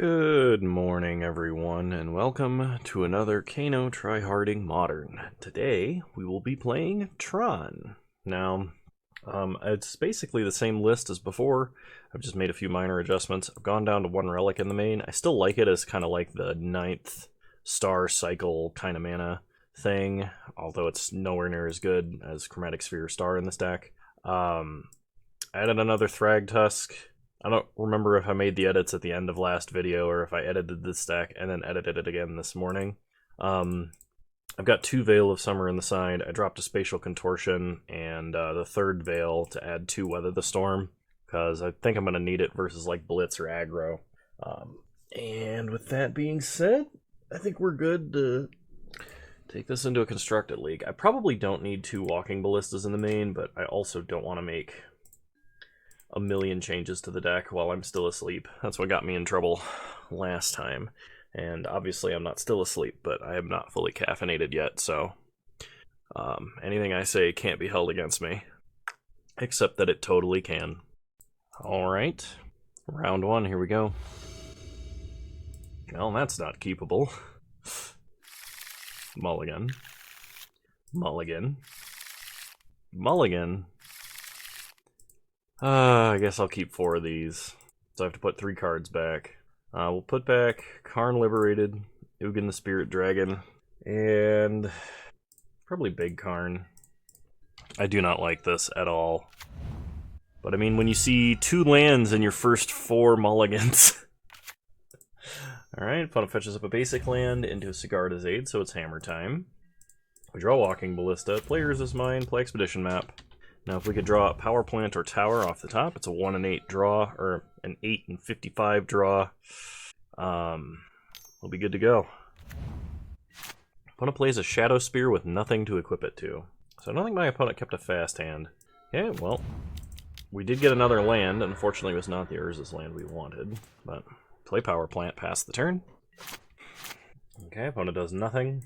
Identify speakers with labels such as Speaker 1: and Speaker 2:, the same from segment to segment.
Speaker 1: Good morning, everyone, and welcome to another Kano Tryharding Modern. Today, we will be playing Tron. Now, it's basically the same list as before. I've just made a few minor adjustments. I've gone down to one relic in the main. I still like it as kind of like the 9th star cycle kind of mana thing, although it's nowhere near as good as Chromatic Sphere Star in this deck. Added another Thrag Tusk. I don't remember if I made the edits at the end of last video or if I edited this deck and then edited it again this morning. I've got 2 Veil of Summer in the side. I dropped a Spatial Contortion and the 3rd Veil to add 2 Weather the Storm, because I think I'm going to need it versus like Blitz or Aggro. And with that being said, I think we're good to take this into a Constructed League. I probably don't need 2 Walking Ballistas in the main, but I also don't want to make a million changes to the deck while I'm still asleep. That's what got me in trouble last time. And obviously I'm not still asleep, but I am not fully caffeinated yet, so anything I say can't be held against me. Except that it totally can. Alright, round 1, here we go. Well, that's not keepable. Mulligan. Mulligan. Mulligan. I guess I'll keep 4 of these. So I have to put 3 cards back. We'll put back Karn Liberated, Ugin the Spirit Dragon, and probably Big Karn. I do not like this at all. But I mean, when you see 2 lands in your first 4 mulligans. Alright, opponent fetches up a basic land into a Sigarda's Aid, so it's hammer time. We draw Walking Ballista, players is mine, play Expedition Map. Now, if we could draw a Power Plant or Tower off the top, it's a 1 and 8 draw, or an 8 and 55 draw. We'll be good to go. Opponent plays a Shadow Spear with nothing to equip it to. So I don't think my opponent kept a fast hand. Okay, well, we did get another land. Unfortunately, it was not the Urza's land we wanted. But play Power Plant, pass the turn. Okay, opponent does nothing.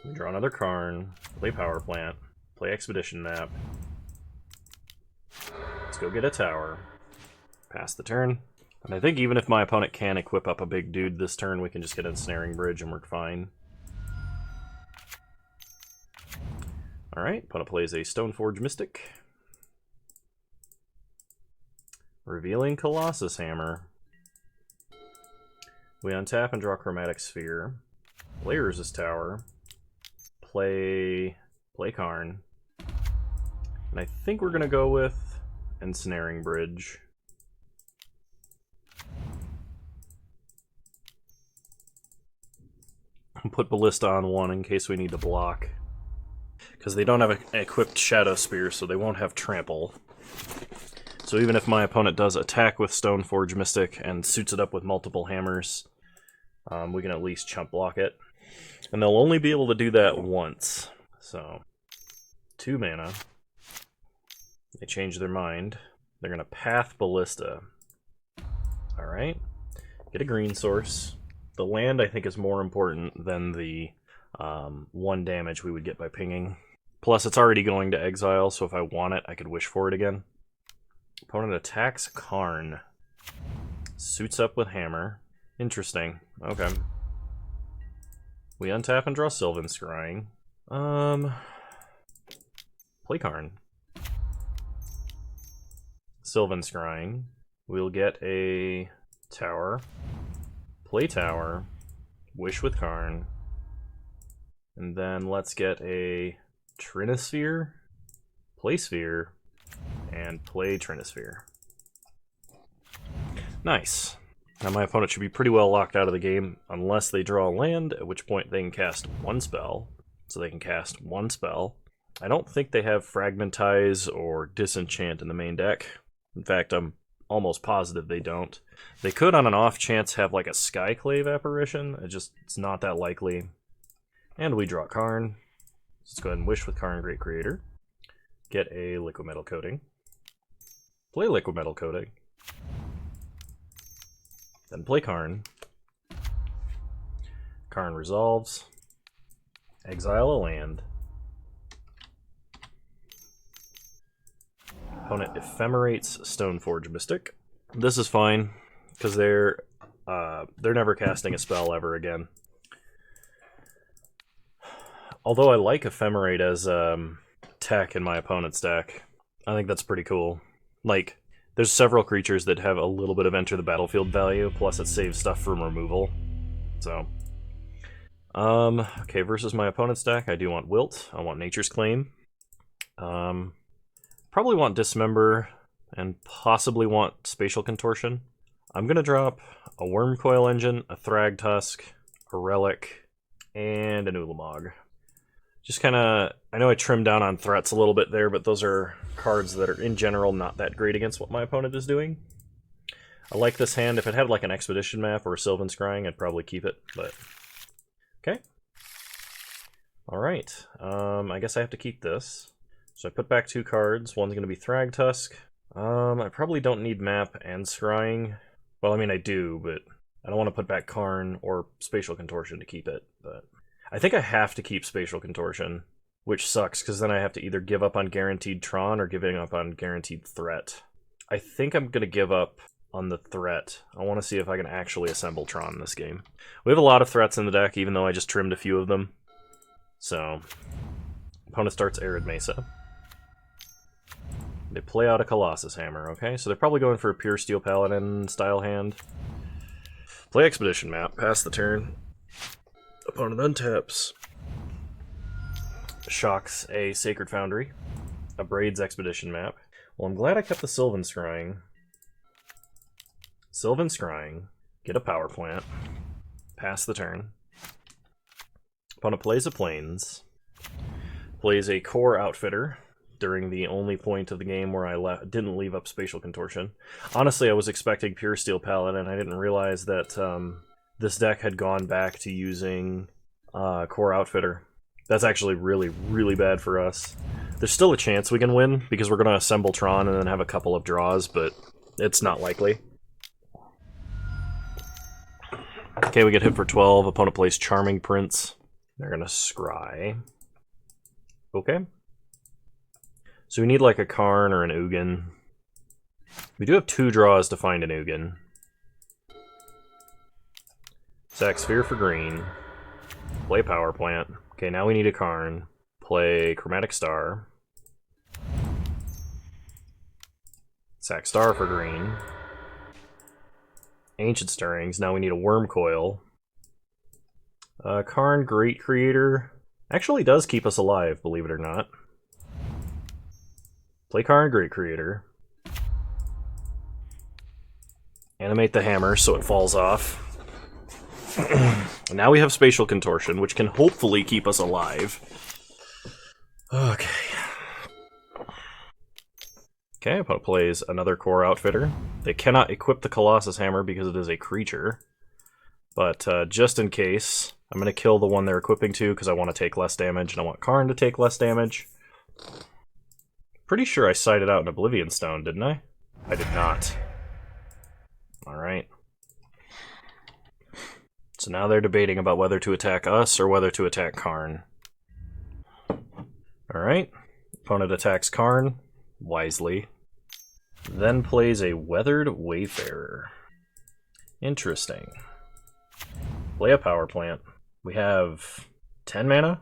Speaker 1: We draw another Karn, play Power Plant, play Expedition Map. Let's go get a tower. Pass the turn. And I think even if my opponent can equip up a big dude this turn, we can just get a Ensnaring Bridge and work fine. Alright, opponent plays a Stoneforge Mystic. Revealing Colossus Hammer. We untap and draw Chromatic Sphere. Layers this tower. Play Karn. And I think we're going to go with Ensnaring Bridge. Put Ballista on 1 in case we need to block. Because they don't have an equipped Shadow Spear, so they won't have Trample. So even if my opponent does attack with Stoneforge Mystic and suits it up with multiple hammers, we can at least chump block it. And they'll only be able to do that once. So, 2 mana. They change their mind. They're going to Path Ballista. Alright. Get a green source. The land, I think, is more important than the 1 damage we would get by pinging. Plus, it's already going to exile, so if I want it, I could wish for it again. Opponent attacks Karn. Suits up with Hammer. Interesting. Okay. We untap and draw Sylvan Scrying. Play Karn. Sylvan Scrying. We'll get a tower. Play tower. Wish with Karn. And then let's get a Trinisphere. Play Sphere. And play Trinisphere. Nice. Now my opponent should be pretty well locked out of the game unless they draw a land, at which point they can cast 1 spell. So they can cast 1 spell. I don't think they have Fragmentize or Disenchant in the main deck. In fact, I'm almost positive they don't. They could, on an off chance, have like a Skyclave Apparition. It's not that likely. And we draw Karn. Let's go ahead and wish with Karn, Great Creator. Get a Liquid Metal Coating. Play Liquid Metal Coating. Then play Karn. Karn resolves. Exile a land. Opponent ephemerates Stoneforge Mystic. This is fine, because they're they're never casting a spell ever again. Although I like Ephemerate as tech in my opponent's deck. I think that's pretty cool. Like, there's several creatures that have a little bit of enter the battlefield value, plus it saves stuff from removal. So, okay, versus my opponent's deck, I do want Wilt. I want Nature's Claim. Probably want Dismember, and possibly want Spatial Contortion. I'm gonna drop a Wormcoil Engine, a Thragtusk, a Relic, and an Ulamog. Just kind of, I know I trimmed down on threats a little bit there, but those are cards that are, in general, not that great against what my opponent is doing. I like this hand. If it had like an Expedition map or a Sylvan Scrying, I'd probably keep it, but... Okay. Alright, I guess I have to keep this. So I put back 2 cards. One's going to be Thragtusk. I probably don't need map and Scrying. Well, I mean, I do, but I don't want to put back Karn or Spatial Contortion to keep it, but... I think I have to keep Spatial Contortion, which sucks, because then I have to either give up on Guaranteed Tron or giving up on Guaranteed Threat. I think I'm going to give up on the Threat. I want to see if I can actually assemble Tron in this game. We have a lot of threats in the deck, even though I just trimmed a few of them. So, opponent starts Arid Mesa. They play out a Colossus Hammer, okay? So they're probably going for a Pure Steel Paladin style hand. Play Expedition Map, pass the turn. Opponent untaps. Shocks a Sacred Foundry. Abrades Expedition Map. Well, I'm glad I kept the Sylvan Scrying. Sylvan Scrying. Get a Power Plant. Pass the turn. Opponent plays a Plains. Plays a Core Outfitter during the only point of the game where I didn't leave up Spatial Contortion. Honestly, I was expecting Pure Steel Paladin. I didn't realize that... this deck had gone back to using Core Outfitter. That's actually really, really bad for us. There's still a chance we can win, because we're going to assemble Tron and then have a couple of draws, but it's not likely. Okay, we get hit for 12. Opponent plays Charming Prince. They're going to scry. Okay. So we need like a Karn or an Ugin. We do have 2 draws to find an Ugin. Sack Sphere for green. Play Power Plant. Okay, now we need a Karn. Play Chromatic Star. Sack Star for green. Ancient Stirrings. Now we need a Wormcoil. Karn, Great Creator. Actually does keep us alive, believe it or not. Play Karn, Great Creator. Animate the hammer so it falls off. Now we have Spatial Contortion, which can hopefully keep us alive. Okay. Okay, opponent plays another Core Outfitter. They cannot equip the Colossus Hammer because it is a creature. But just in case, I'm going to kill the one they're equipping to because I want to take less damage, and I want Karn to take less damage. Pretty sure I sighted out an Oblivion Stone, didn't I? I did not. Alright. So now they're debating about whether to attack us or whether to attack Karn. Alright. Opponent attacks Karn, wisely. Then plays a Weathered Wayfarer. Interesting. Play a Power Plant. We have 10 mana?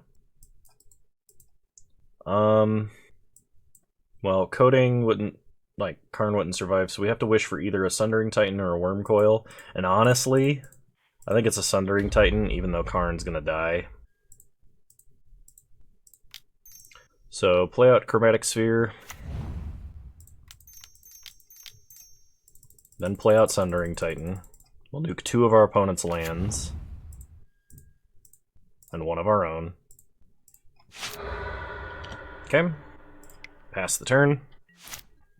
Speaker 1: Well, Coating wouldn't... like, Karn wouldn't survive, so we have to wish for either a Sundering Titan or a Wormcoil. And honestly... I think it's a Sundering Titan, even though Karn's gonna die. So, play out Chromatic Sphere. Then play out Sundering Titan. We'll nuke 2 of our opponent's lands. And 1 of our own. Okay. Pass the turn.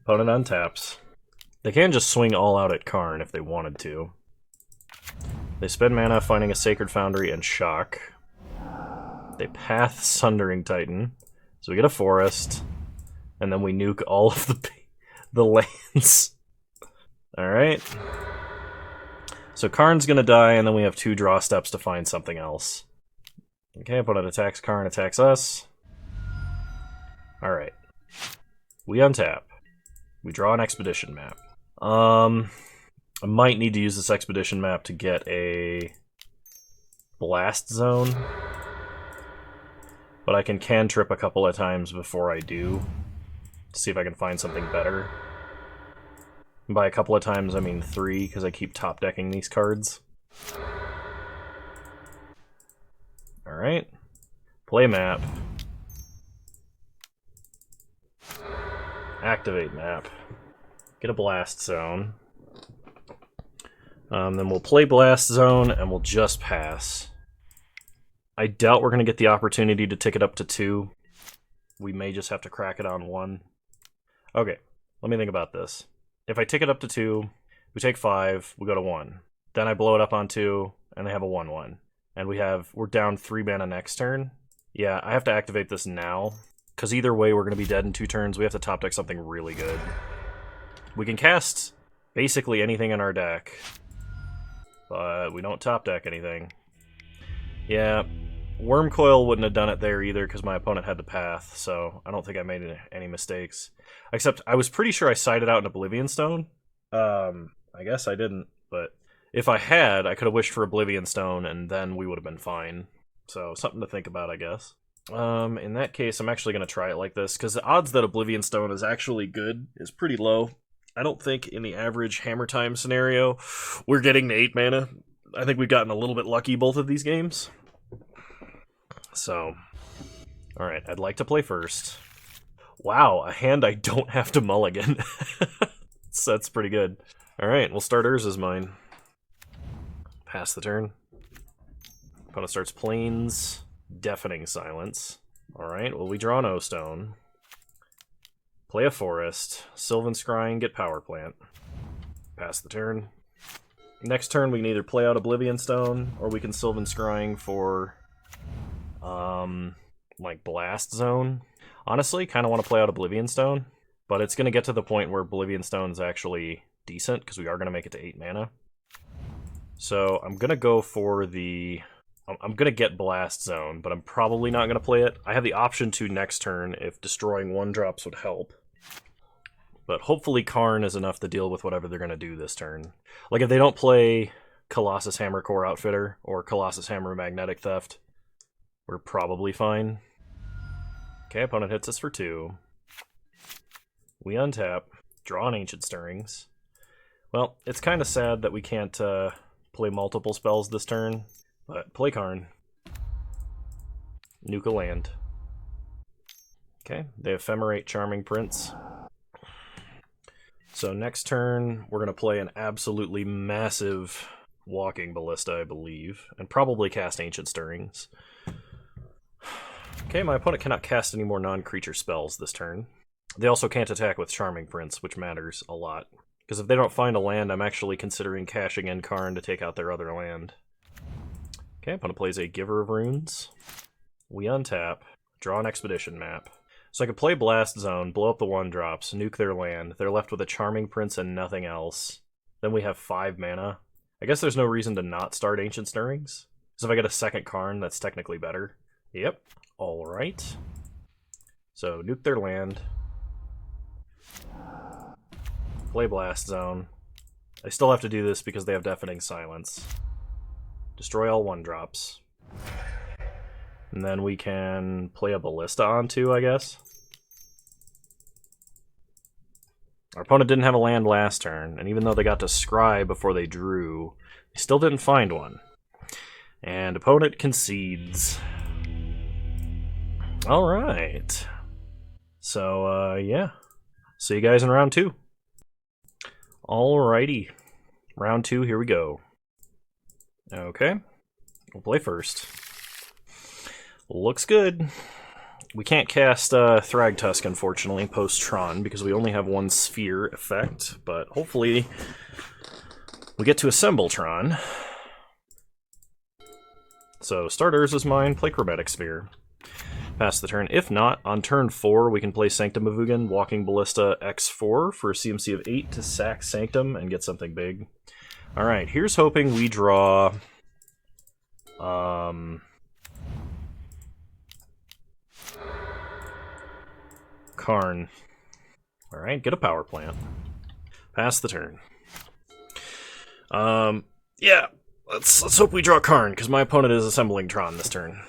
Speaker 1: Opponent untaps. They can just swing all out at Karn if they wanted to. They spend mana finding a Sacred Foundry and shock. They path Sundering Titan. So we get a forest. And then we nuke all of the lands. Alright. So Karn's gonna die, and then we have 2 draw steps to find something else. Okay, opponent attacks Karn, attacks us. Alright. We untap. We draw an Expedition Map. I might need to use this expedition map to get a blast zone, but I can cantrip a couple of times before I do, to see if I can find something better. And by a couple of times, I mean 3, because I keep top-decking these cards. Alright. Play map. Activate map. Get a blast zone. Then we'll play blast zone, and we'll just pass. I doubt we're going to get the opportunity to tick it up to 2. We may just have to crack it on 1. Okay, let me think about this. If I tick it up to 2, we take 5, we go to 1. Then I blow it up on 2, and they have a 1/1. And we're down 3 mana next turn. Yeah, I have to activate this now, because either way we're going to be dead in 2 turns. We have to top deck something really good. We can cast basically anything in our deck, but we don't top deck anything. Yeah, Wormcoil wouldn't have done it there either, because my opponent had the path, so I don't think I made any mistakes. Except I was pretty sure I sided out an Oblivion Stone. I guess I didn't, but if I had, I could have wished for Oblivion Stone, and then we would have been fine. So, something to think about, I guess. In that case, I'm actually going to try it like this, because the odds that Oblivion Stone is actually good is pretty low. I don't think in the average Hammer Time scenario, we're getting to 8 mana. I think we've gotten a little bit lucky both of these games. So, alright, I'd like to play first. Wow, a hand I don't have to mulligan. So that's pretty good. Alright, we'll start Urza's Mine. Pass the turn. Opponent starts Plains. Deafening Silence. Alright, well we draw an O-Stone. Play a Forest. Sylvan Scrying, get Power Plant. Pass the turn. Next turn we can either play out Oblivion Stone, or we can Sylvan Scrying for like Blast Zone. Honestly, kind of want to play out Oblivion Stone, but it's going to get to the point where Oblivion Stone is actually decent, because we are going to make it to 8 mana. So I'm going to go for the... I'm going to get Blast Zone, but I'm probably not going to play it. I have the option to next turn if destroying 1-drops would help. But hopefully Karn is enough to deal with whatever they're going to do this turn. Like, if they don't play Colossus Hammer Core Outfitter or Colossus Hammer Magnetic Theft, we're probably fine. Okay, opponent hits us for 2. We untap, draw an Ancient Stirrings. Well, it's kind of sad that we can't play multiple spells this turn, but play Karn. Nuke a land. Okay, they ephemerate Charming Prince. So next turn, we're going to play an absolutely massive Walking Ballista, I believe, and probably cast Ancient Stirrings. Okay, my opponent cannot cast any more non-creature spells this turn. They also can't attack with Charming Prince, which matters a lot. Because if they don't find a land, I'm actually considering cashing in Karn to take out their other land. Okay, opponent plays a Giver of Runes. We untap, draw an Expedition map. So I could play Blast Zone, blow up the 1-drops, nuke their land. They're left with a Charming Prince and nothing else. Then we have 5 mana. I guess there's no reason to not start Ancient Stirrings. Because if I get a second Karn, that's technically better. Yep. Alright. So, nuke their land. Play Blast Zone. I still have to do this because they have Deafening Silence. Destroy all 1-drops. And then we can play a Ballista on 2, I guess. Our opponent didn't have a land last turn, and even though they got to scry before they drew, they still didn't find one. And opponent concedes. Alright. So, yeah. See you guys in round 2. Alrighty. Round 2, here we go. Okay. We'll play first. Looks good. We can't cast Thragtusk, unfortunately, post-Tron, because we only have 1 sphere effect, but hopefully we get to assemble Tron. So, start Urza's Mine, play Chromatic Sphere. Pass the turn. If not, on turn 4, we can play Sanctum of Ugin, Walking Ballista X4 for a CMC of 8 to sack Sanctum and get something big. Alright, here's hoping we draw... Karn. Alright, get a Power Plant. Pass the turn. Yeah, let's hope we draw Karn, because my opponent is assembling Tron this turn.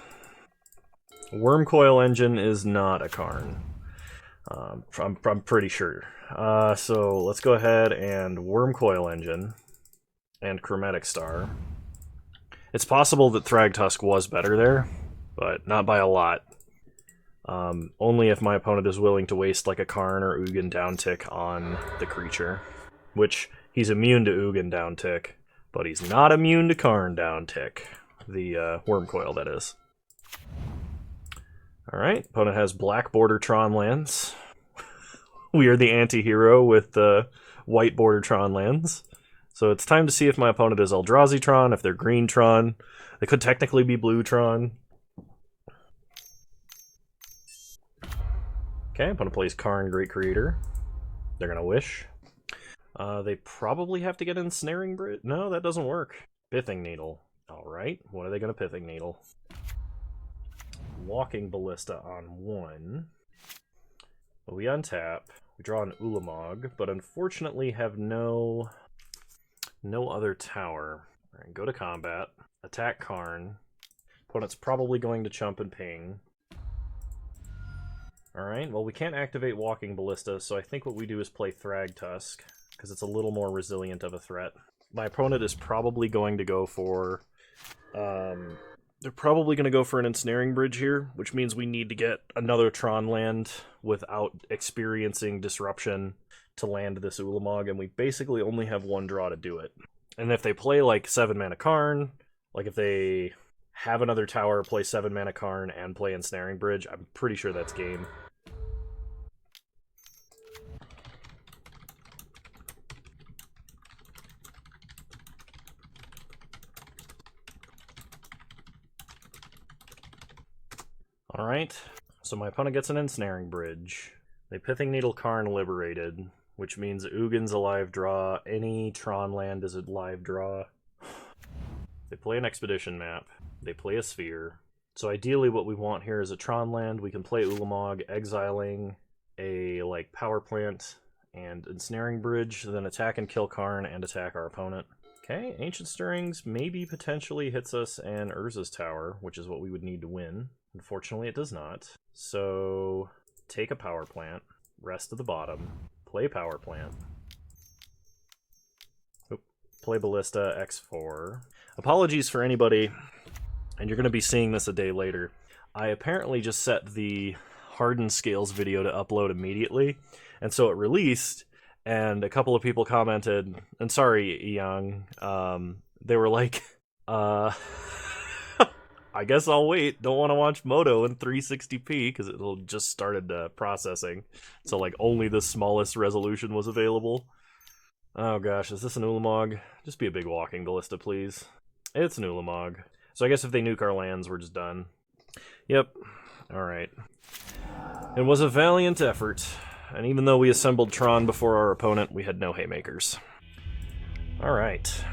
Speaker 1: Wormcoil Engine is not a Karn. I'm pretty sure. So let's go ahead and Wormcoil Engine and Chromatic Star. It's possible that Thragtusk was better there, but not by a lot. Only if my opponent is willing to waste like a Karn or Ugin downtick on the creature, which he's immune to Ugin downtick, but he's not immune to Karn downtick. The Wormcoil, that is. Alright, opponent has black border Tron lands. We are the anti-hero with white border Tron lands. So it's time to see if my opponent is Eldrazi Tron, if they're green Tron. They could technically be blue Tron. Okay, opponent plays Karn, Great Creator. They're gonna wish. They probably have to get Ensnaring Bridge. No, that doesn't work. Pithing Needle. Alright, what are they gonna Pithing Needle? Walking Ballista on 1. We untap. We draw an Ulamog, but unfortunately have no other tower. Alright, go to combat. Attack Karn. Opponent's probably going to chump and ping. Alright, well we can't activate Walking Ballista, so I think what we do is play Thragtusk, because it's a little more resilient of a threat. My opponent is probably going to go for... they're probably going to go for an Ensnaring Bridge here, which means we need to get another Tron land without experiencing disruption to land this Ulamog, and we basically only have one draw to do it. And if they play like 7 mana Karn, like if they have another tower, play 7 mana Karn, and play Ensnaring Bridge, I'm pretty sure that's game. Alright, so my opponent gets an Ensnaring Bridge. They Pithing Needle Karn Liberated, which means Ugin's a live draw, any Tron land is a live draw. They play an Expedition map, they play a Sphere. So ideally what we want here is a Tron land. We can play Ulamog, exiling a like power plant and Ensnaring Bridge, then attack and kill Karn and attack our opponent. Okay, Ancient Stirrings maybe potentially hits us and Urza's Tower, which is what we would need to win. Unfortunately, it does not. So, take a power plant, rest to the bottom, play power plant. Oop, play Ballista, X4. Apologies for anybody, and you're going to be seeing this a day later. I apparently just set the Hardened Scales video to upload immediately, and so it released, and a couple of people commented, and sorry, Young, they were like, I guess I'll wait. Don't want to watch Moto in 360p because it'll just started processing. So like only the smallest resolution was available. Oh gosh, is this an Ulamog? Just be a big Walking Ballista, please. It's an Ulamog. So I guess if they nuke our lands, we're just done. Yep. Alright. It was a valiant effort. And even though we assembled Tron before our opponent, we had no haymakers. Alright.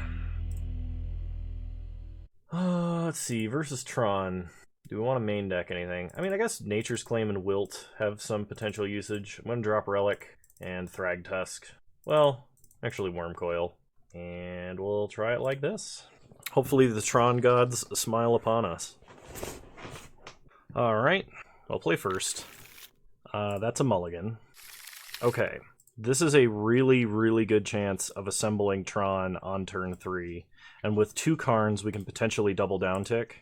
Speaker 1: Let's see, versus Tron. Do we want to main deck anything? I mean, I guess Nature's Claim and Wilt have some potential usage. I'm going to drop Relic and Thragtusk. Well, actually Wormcoil. And we'll try it like this. Hopefully the Tron gods smile upon us. Alright, I'll play first. That's a mulligan. Okay, this is a really, really good chance of assembling Tron on turn 3. And with 2 Karns, we can potentially double down tick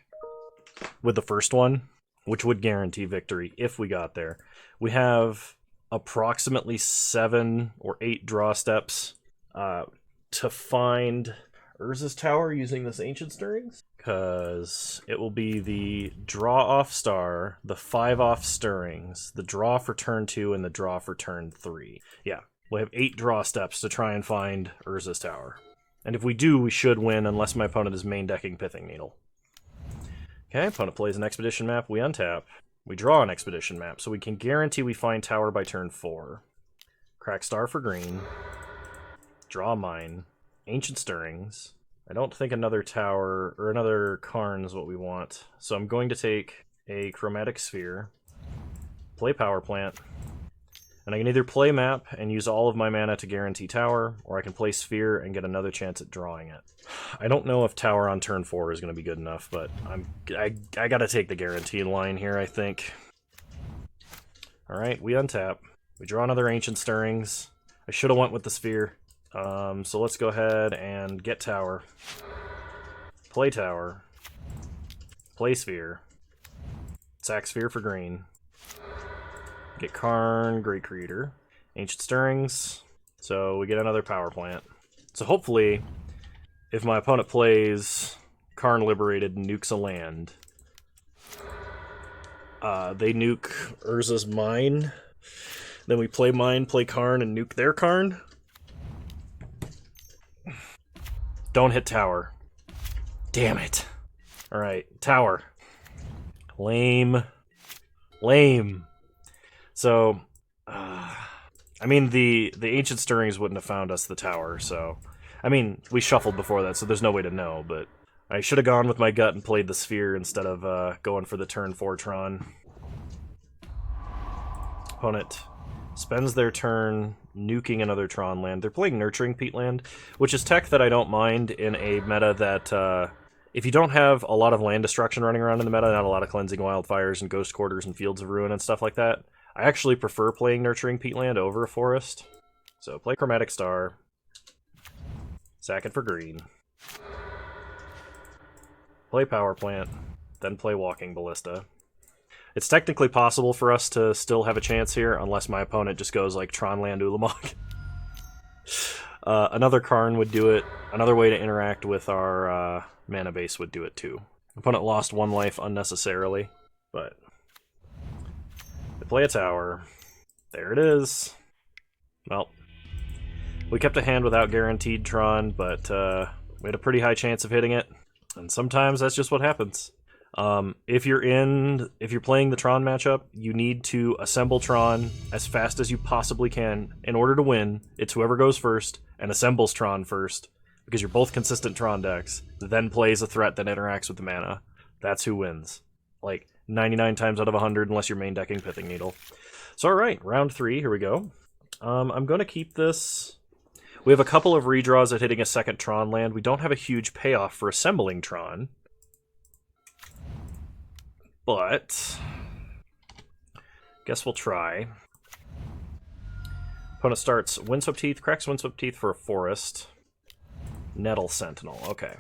Speaker 1: with the first one, which would guarantee victory if we got there. We have approximately 7 or 8 draw steps to find Urza's Tower using this Ancient Stirrings, because it will be the draw off star, the 5 off Stirrings, the draw for turn 2, and the draw for turn 3. Yeah, we'll have 8 draw steps to try and find Urza's Tower. And if we do, we should win, unless my opponent is main decking Pithing Needle. Okay, opponent plays an Expedition map, we untap. We draw an Expedition map, so we can guarantee we find Tower by turn 4. Crack Star for green. Draw mine. Ancient Stirrings. I don't think another Tower, or another Karn is what we want. So I'm going to take a Chromatic Sphere. Play Power Plant. And I can either play map and use all of my mana to guarantee tower, or I can play sphere and get another chance at drawing it. I don't know if tower on turn 4 is going to be good enough, but I gotta take the guarantee line here, I think. Alright, we untap. We draw another Ancient Stirrings. I should have went with the sphere. So let's go ahead and get tower. Play tower. Play sphere. Sack sphere for green. Get Karn, Great Creator. Ancient Stirrings. So we get another power plant. So hopefully, if my opponent plays Karn Liberated and nukes a land, they nuke Urza's Mine. Then we play Mine, play Karn, and nuke their Karn. Don't hit tower. Damn it. Alright, tower. Lame. Lame. So, I mean, the Ancient Stirrings wouldn't have found us the tower, so... I mean, we shuffled before that, so there's no way to know, but... I should have gone with my gut and played the sphere instead of going for the turn 4 Tron. Opponent spends their turn nuking another Tron land. They're playing Nurturing Peatland, which is tech that I don't mind in a meta that... if you don't have a lot of land destruction running around in the meta, not a lot of Cleansing Wildfires and Ghost Quarters and Fields of Ruin and stuff like that, I actually prefer playing Nurturing Peatland over a forest. So play Chromatic Star. Sack it for green. Play Power Plant. Then play Walking Ballista. It's technically possible for us to still have a chance here, unless my opponent just goes like Tronland Ulamog. Another Karn would do it. Another way to interact with our mana base would do it too. Opponent lost 1 life unnecessarily, but... Play a tower. There it is. Well, we kept a hand without guaranteed Tron, but we had a pretty high chance of hitting it, and sometimes that's just what happens. If you're playing the Tron matchup, you need to assemble Tron as fast as you possibly can in order to win. It's whoever goes first and assembles Tron first, because you're both consistent Tron decks, then plays a threat that interacts with the mana. That's who wins. Like, 99 times out of 100, unless you're main decking Pithing Needle. So alright, round 3, here we go. I'm going to keep this... We have a couple of redraws at hitting a second Tron land. We don't have a huge payoff for assembling Tron. But... guess we'll try. Opponent starts Windswept Teeth, cracks Windswept Teeth for a forest. Nettle Sentinel, okay.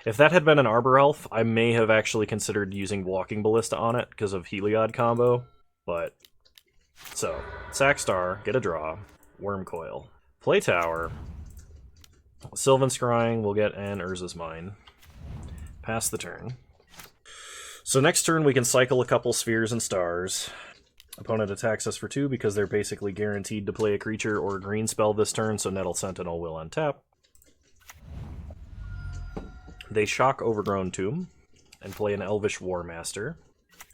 Speaker 1: If that had been an Arbor Elf, I may have actually considered using Walking Ballista on it because of Heliod combo, but... So, Sack Star, get a draw, Worm Coil. Play Tower. Sylvan Scrying, we'll get an Urza's Mine. Pass the turn. So next turn we can cycle a couple Spheres and Stars. Opponent attacks us for 2 because they're basically guaranteed to play a creature or a green spell this turn, so Nettle Sentinel will untap. They shock Overgrown Tomb and play an Elvish War Master.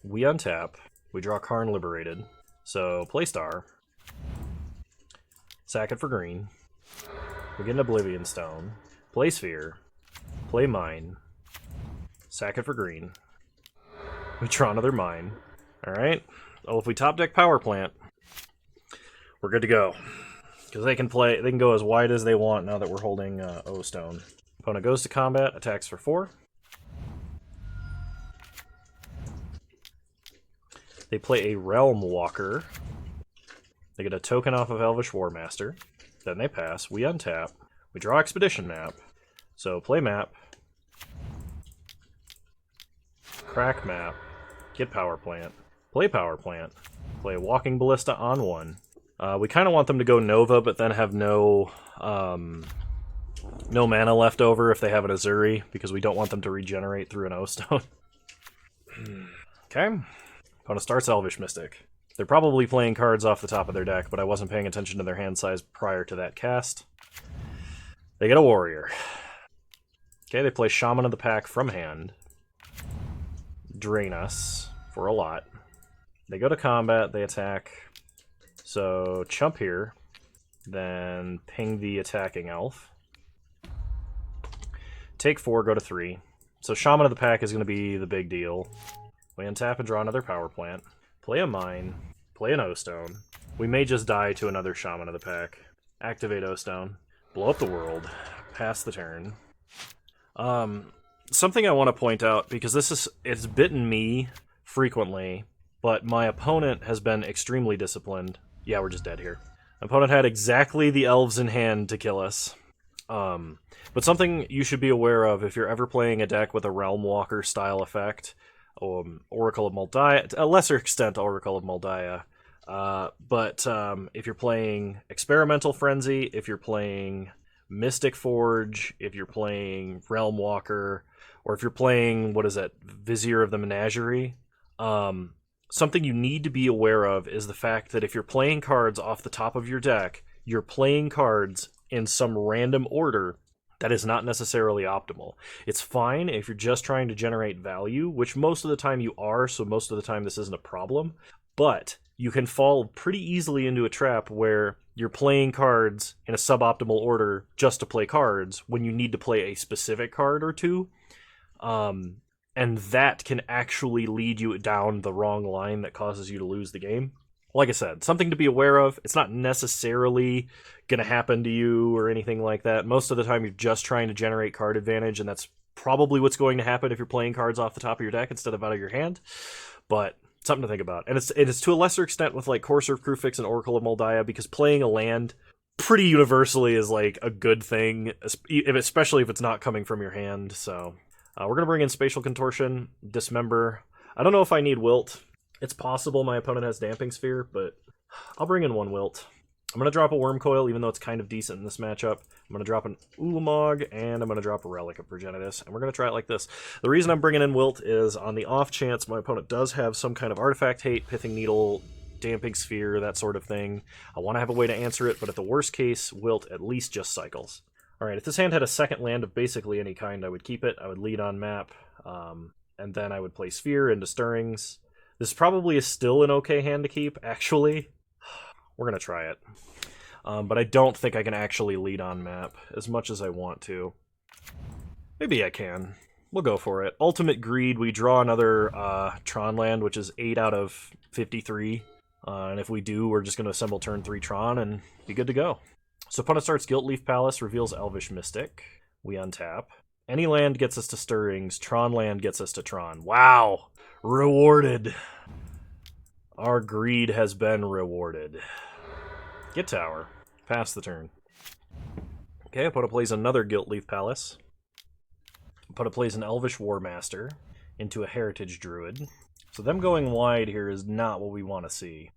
Speaker 1: We untap. We draw Karn Liberated. So play Star. Sack it for green. We get an Oblivion Stone. Play Sphere. Play Mine. Sack it for green. We draw another Mine. Alright. Well, if we top deck Power Plant, we're good to go. Because they can go as wide as they want now that we're holding O-Stone. Opponent goes to combat, attacks for 4. They play a Realm Walker. They get a token off of Elvish War Master. Then they pass. We untap. We draw Expedition Map. So play Map. Crack Map. Get Power Plant. Play Power Plant. Play Walking Ballista on 1. We kind of want them to go Nova, but then have no mana left over if they have an Azuri, because we don't want them to regenerate through an O-Stone. Okay. Opponent starts Elvish Mystic. They're probably playing cards off the top of their deck, but I wasn't paying attention to their hand size prior to that cast. They get a Warrior. Okay, they play Shaman of the Pack from hand. Drain us for a lot. They go to combat, they attack. So, chump here. Then ping the attacking elf. Take 4, go to 3. So Shaman of the Pack is going to be the big deal. We untap and draw another Power Plant. Play a Mine. Play an O-Stone. We may just die to another Shaman of the Pack. Activate O-Stone. Blow up the world. Pass the turn. Something I want to point out, because it's bitten me frequently, but my opponent has been extremely disciplined. Yeah, we're just dead here. My opponent had exactly the elves in hand to kill us. But something you should be aware of if you're ever playing a deck with a Realm Walker style effect, Oracle of Moldiah, to a lesser extent Oracle of Moldiah, but if you're playing Experimental Frenzy, if you're playing Mystic Forge, if you're playing Realm Walker, or if you're playing, what is that, Vizier of the Menagerie, something you need to be aware of is the fact that if you're playing cards off the top of your deck, you're playing cards in some random order that is not necessarily optimal. It's fine if you're just trying to generate value, which most of the time you are, so most of the time this isn't a problem, but you can fall pretty easily into a trap where you're playing cards in a suboptimal order just to play cards when you need to play a specific card or two, and that can actually lead you down the wrong line that causes you to lose the game. Like I said, something to be aware of. It's not necessarily going to happen to you or anything like that. Most of the time you're just trying to generate card advantage, and that's probably what's going to happen if you're playing cards off the top of your deck instead of out of your hand. But something to think about. And it's to a lesser extent with like Courser of Krufix and Oracle of Moldiah, because playing a land pretty universally is like a good thing, especially if it's not coming from your hand. So we're going to bring in Spatial Contortion, Dismember. I don't know if I need Wilt. It's possible my opponent has Damping Sphere, but I'll bring in one Wilt. I'm going to drop a Worm Coil, even though it's kind of decent in this matchup. I'm going to drop an Ulamog, and I'm going to drop a Relic of Progenitus, and we're going to try it like this. The reason I'm bringing in Wilt is on the off chance my opponent does have some kind of Artifact Hate, Pithing Needle, Damping Sphere, that sort of thing. I want to have a way to answer it, but at the worst case, Wilt at least just cycles. Alright, if this hand had a second land of basically any kind, I would keep it. I would lead on map, and then I would play Sphere into Stirrings. This probably is still an okay hand to keep, actually. We're going to try it. But I don't think I can actually lead on map as much as I want to. Maybe I can. We'll go for it. Ultimate Greed, we draw another Tron land, which is 8 out of 53. And if we do, we're just going to assemble turn 3 Tron and be good to go. So opponent starts Gilt-Leaf Palace, reveals Elvish Mystic. We untap. Any land gets us to Stirrings. Tron land gets us to Tron. Wow! Rewarded. Our greed has been rewarded. Get Tower. Pass the turn. Okay, opponent plays another Gilt-Leaf Palace. Opponent plays an Elvish War Master into a Heritage Druid. So them going wide here is not what we want to see.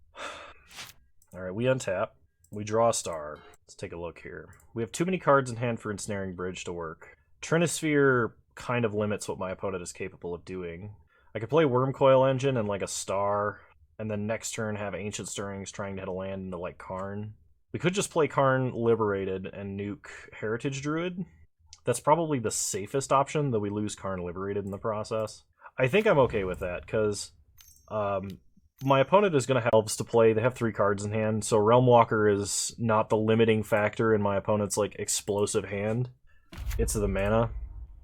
Speaker 1: Alright, we untap. We draw a star. Let's take a look here. We have too many cards in hand for Ensnaring Bridge to work. Trinisphere kind of limits what my opponent is capable of doing. I could play Worm Coil Engine and like a star, and then next turn have Ancient Stirrings trying to hit a land into like Karn. We could just play Karn Liberated and nuke Heritage Druid. That's probably the safest option, though we lose Karn Liberated in the process. I think I'm okay with that, because my opponent is going to have elves to play. They have 3 cards in hand, so Realm Walker is not the limiting factor in my opponent's like explosive hand. It's the mana.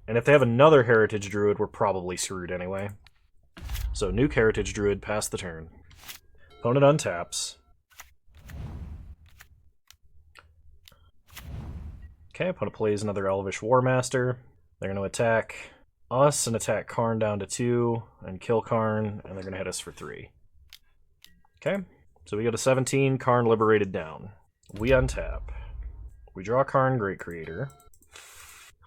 Speaker 1: And if they have another Heritage Druid, we're probably screwed anyway. So nuke Heritage Druid, pass the turn. Opponent untaps. Okay, opponent plays another Elvish War Master. They're going to attack us and attack Karn down to 2 and kill Karn, and they're going to hit us for 3. Okay, so we go to 17, Karn Liberated down. We untap. We draw Karn Great Creator.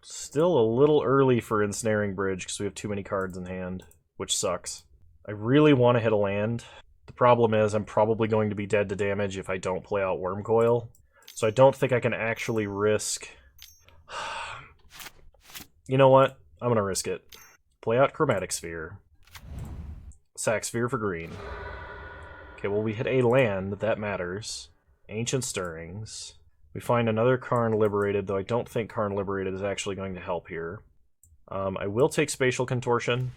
Speaker 1: Still a little early for Ensnaring Bridge because we have too many cards in hand, which sucks. I really want to hit a land. The problem is I'm probably going to be dead to damage if I don't play out Worm Coil. So I don't think I can actually risk... You know what? I'm going to risk it. Play out Chromatic Sphere. Sack Sphere for green. Okay, well we hit a land, that matters. Ancient Stirrings. We find another Karn Liberated, though I don't think Karn Liberated is actually going to help here. I will take Spatial Contortion.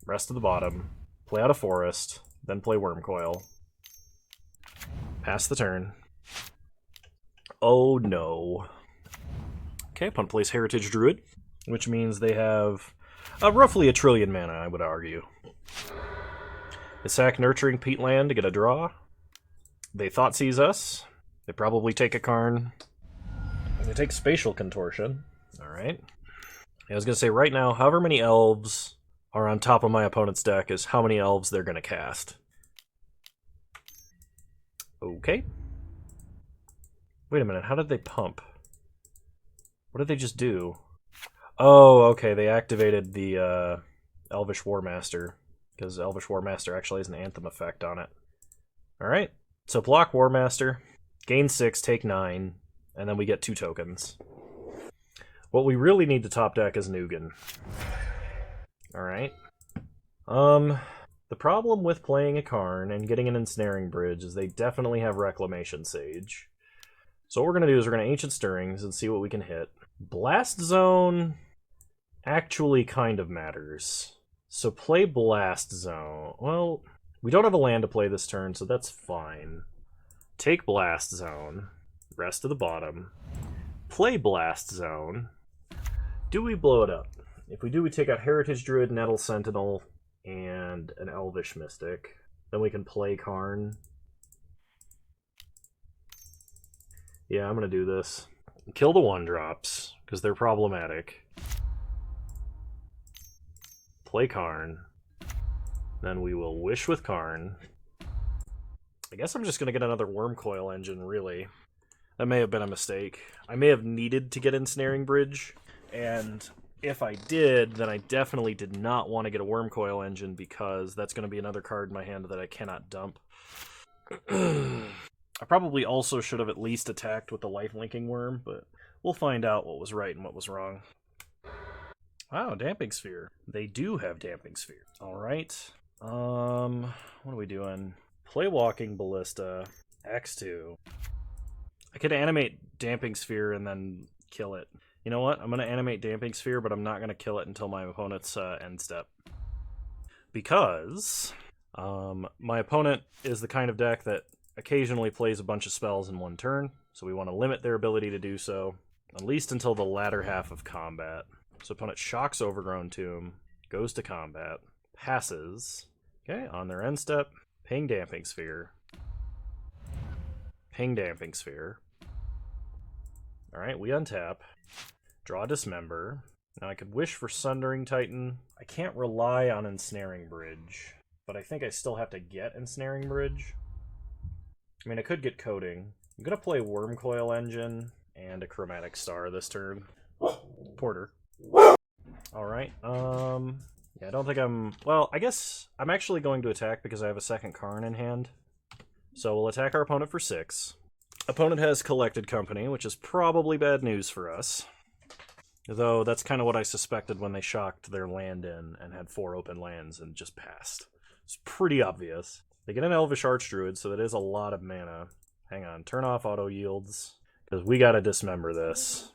Speaker 1: Rest of the bottom. Play out a Forest. Then play Worm Coil. Pass the turn. Oh no. Okay, opponent plays Heritage Druid, which means they have roughly 1 trillion mana, I would argue. They sack Nurturing Peatland to get a draw. They Thoughtseize us. They probably take a Karn. And they take Spatial Contortion. Alright. I was going to say, right now, however many elves are on top of my opponent's deck is how many elves they're going to cast. Okay. Wait a minute, how did they pump? What did they just do? Oh, okay, they activated the Elvish War Master, because Elvish War Master actually has an Anthem effect on it. Alright, so block War Master, gain 6, take 9, and then we get 2 tokens. What we really need to top deck is Nugan. Alright. The problem with playing a Karn and getting an Ensnaring Bridge is they definitely have Reclamation Sage. So what we're going to do is we're going to Ancient Stirrings and see what we can hit. Blast Zone actually kind of matters. So play Blast Zone. Well, we don't have a land to play this turn, so that's fine. Take Blast Zone. Rest to the bottom. Play Blast Zone. Do we blow it up? If we do, we take out Heritage Druid, Nettle Sentinel, and an Elvish Mystic. Then we can play Karn. Yeah, I'm going to do this. Kill the 1-drops, because they're problematic. Play Karn. Then we will Wish with Karn. I guess I'm just going to get another Wormcoil Engine, really. That may have been a mistake. I may have needed to get Ensnaring Bridge, and if I did, then I definitely did not want to get a Wormcoil Engine, because that's going to be another card in my hand that I cannot dump. I probably also should have at least attacked with the Life-Linking Worm, but we'll find out what was right and what was wrong. Wow, Damping Sphere. They do have Damping Sphere. Alright. What are we doing? Play Walking Ballista. X2. I could animate Damping Sphere and then kill it. You know what? I'm going to animate Damping Sphere, but I'm not going to kill it until my opponent's end step. Because my opponent is the kind of deck that occasionally plays a bunch of spells in one turn, so we want to limit their ability to do so, at least until the latter half of combat. So opponent shocks Overgrown Tomb, goes to combat, passes, okay, on their end step, ping Damping Sphere, ping Damping Sphere. Alright, we untap, draw Dismember. Now I could wish for Sundering Titan. I can't rely on Ensnaring Bridge, but I think I still have to get Ensnaring Bridge. I mean, I could get Coding. I'm going to play Wormcoil Engine and a Chromatic Star this turn. Porter. Alright, yeah, I don't think I'm... Well, I guess I'm actually going to attack because I have a second Karn in hand. So we'll attack our opponent for 6. Opponent has Collected Company, which is probably bad news for us. Though that's kind of what I suspected when they shocked their land in and had 4 open lands and just passed. It's pretty obvious. They get an Elvish Archdruid, so that is a lot of mana. Hang on, turn off auto yields, because we gotta dismember this.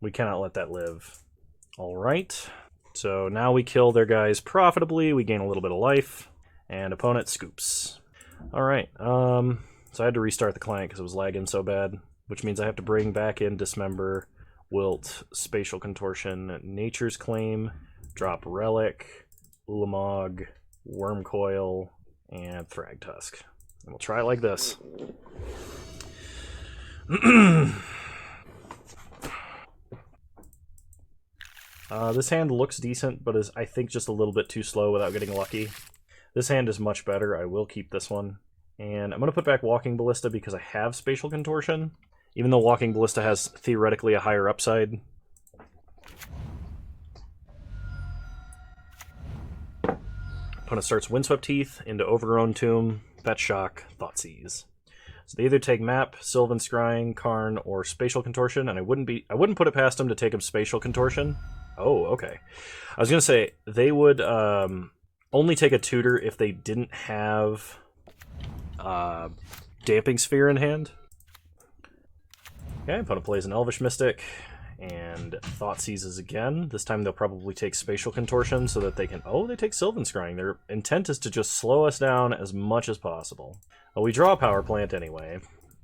Speaker 1: We cannot let that live. Alright, so now we kill their guys profitably, we gain a little bit of life, and opponent scoops. Alright, so I had to restart the client because it was lagging so bad, which means I have to bring back in Dismember, Wilt, Spatial Contortion, Nature's Claim, drop Relic, Ulamog, Wormcoil, and Thragtusk. And we'll try it like this. This hand looks decent, but is, I think, just a little bit too slow without getting lucky. This hand is much better. I will keep this one. And I'm going to put back Walking Ballista because I have Spatial Contortion, even though Walking Ballista has theoretically a higher upside. Opponent starts Windswept Heath into Overgrown Tomb, Pet Shock, Thoughtseize. So they either take Map, Sylvan Scrying, Karn, or Spatial Contortion, and I wouldn't put it past them to take him Spatial Contortion. Oh, okay. I was gonna say they would only take a tutor if they didn't have Damping Sphere in hand. Okay, opponent plays an Elvish Mystic and Thoughtseizes again. This time they'll probably take Spatial Contortion so that they can... Oh, they take Sylvan Scrying. Their intent is to just slow us down as much as possible. Well, we draw a Power Plant anyway,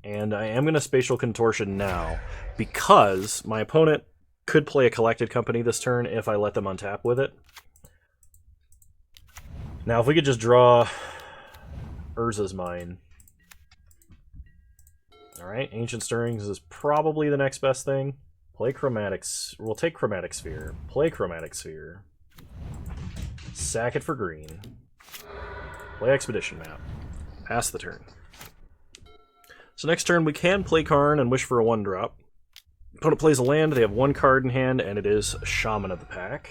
Speaker 1: and I am going to Spatial Contortion now because my opponent could play a Collected Company this turn if I let them untap with it. Now, if we could just draw Urza's Mine, Alright, Ancient Stirrings is probably the next best thing. Play Chromatics. We'll take Chromatic Sphere. Play Chromatic Sphere. Sack it for green. Play Expedition Map. Pass the turn. So next turn we can play Karn and wish for a 1-drop. Opponent plays a land, they have 1 card in hand, and it is Shaman of the Pack.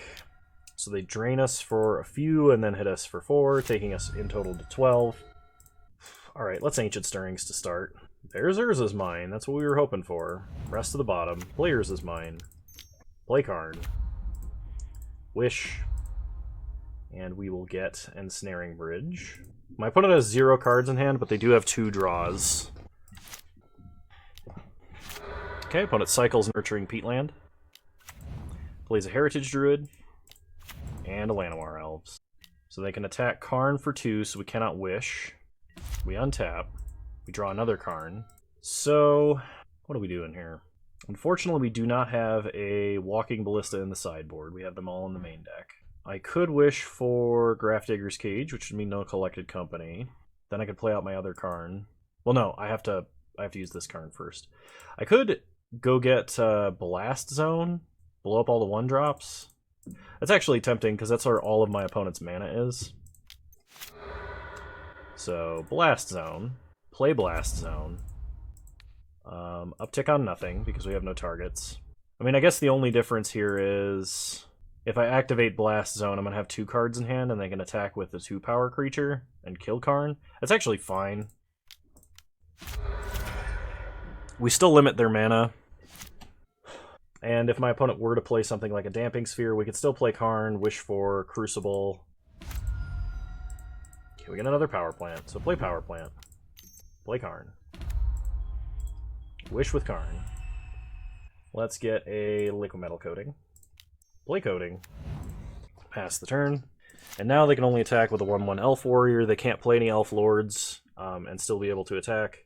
Speaker 1: So they drain us for a few and then hit us for 4, taking us in total to 12. Alright, let's Ancient Stirrings to start. There's Urza's Mine, that's what we were hoping for. Rest of the bottom. Play Urza's Mine. Play Karn. Wish. And we will get Ensnaring Bridge. My opponent has 0 cards in hand, but they do have 2 draws. Okay, opponent cycles Nurturing Peatland. Plays a Heritage Druid. And a Llanowar Elves. So they can attack Karn for 2, so we cannot wish. We untap. We draw another Karn. So, what are we doing here? Unfortunately, we do not have a Walking Ballista in the sideboard. We have them all in the main deck. I could wish for Grafdigger's Cage, which would mean no Collected Company. Then I could play out my other Karn. Well, no, I have to use this Karn first. I could go get Blast Zone, blow up all the 1-drops. That's actually tempting, because that's where all of my opponent's mana is. So, Blast Zone. Play Blast Zone. Uptick on nothing, because we have no targets. I mean, I guess the only difference here is... if I activate Blast Zone, I'm going to have 2 cards in hand, and they can attack with the 2-power creature and kill Karn. That's actually fine. We still limit their mana. And if my opponent were to play something like a Damping Sphere, we could still play Karn, wish for Crucible. Okay, we get another Power Plant, so play Power Plant. Play Karn. Wish with Karn. Let's get a Liquid Metal Coating. Play Coating. Pass the turn. And now they can only attack with a 1/1 Elf Warrior. They can't play any Elf Lords and still be able to attack.